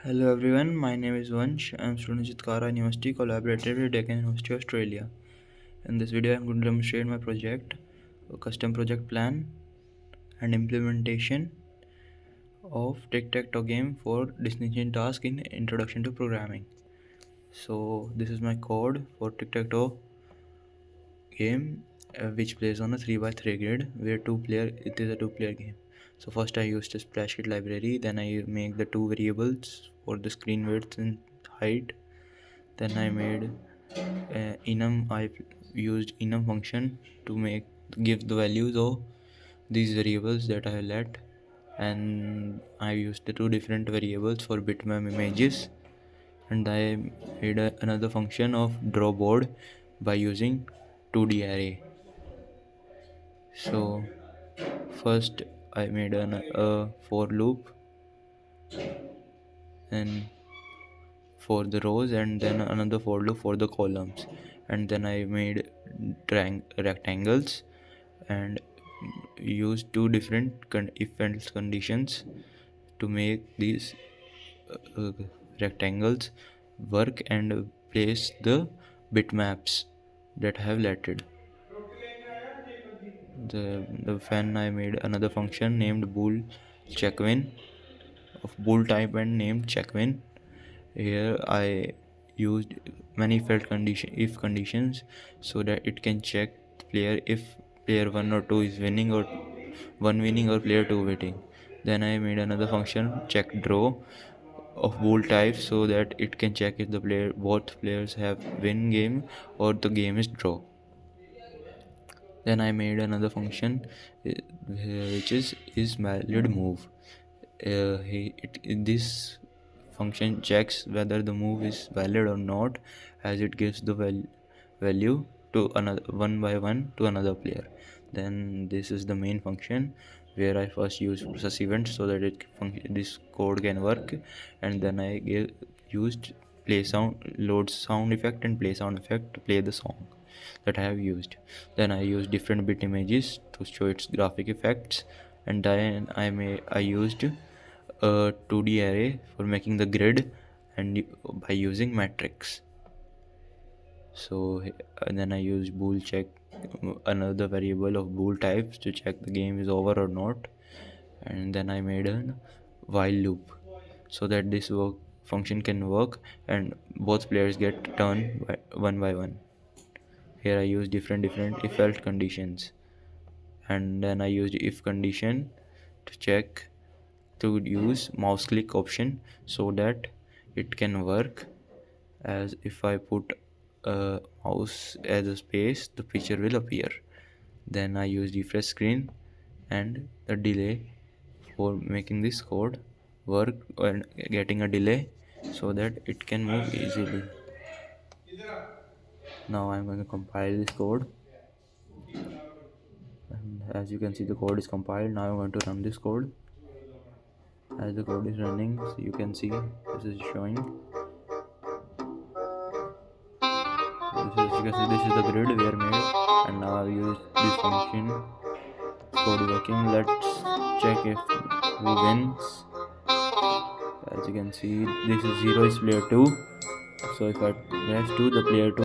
Hello everyone, my name is Vansh. I am student at Chitkara University, collaborated with Deccan University, Australia. In this video, I am going to demonstrate my project, a custom project plan and implementation of Tic Tac Toe game for distinction task in Introduction to Programming. So this is my code for Tic Tac Toe game, which plays on a 3x3 grid, where it is a two-player game. So first I used a splash kit library, then I make the two variables for the screen width and height. Then I made enum. I used enum function to give the values of these variables that I let, and I used the two different variables for bitmap images, and I made another function of draw board by using 2D array. So first I made a for loop and for the rows, and then another for loop for the columns, and then I made rectangles and used two different if else conditions to make these uh, rectangles work and place the bitmaps that I have lettered. The fan I made another function named bool checkwin of bool type and named checkwin. Here I used many if conditions so that it can check player if player 1 or 2 is winning, or 1 winning or player 2 winning. Then I made another function check draw of bool type so that it can check if both players have win game or the game is draw. Then I made another function which is valid move. This function checks whether the move is valid or not, as it gives the value to another one by one to another player. Then this is the main function where I first use process event so that this code can work, and then I used load sound effect and play sound effect to play the song that I have used. Then I used different bit images to show its graphic effects, and then I used a 2D array for making the grid and by using matrix. So then I used bool check, another variable of bool types to check the game is over or not, and then I made a while loop so that this function can work and both players get turn one by one. Here I use different if else conditions, and then I used if condition to check to use mouse click option so that it can work, as if I put a mouse as a space the picture will appear. Then I use refresh screen and the delay for making this code work and getting a delay so that it can move easily. Now I'm going to compile this code, and as you can see the code is compiled. Now I'm going to run this code. As the code is running, so you can see this is showing. This is the grid we are made, and now I've used this function. Code is working. Let's check if who wins. As you can see, this is 0 is player 2. So if I press 2, the player 2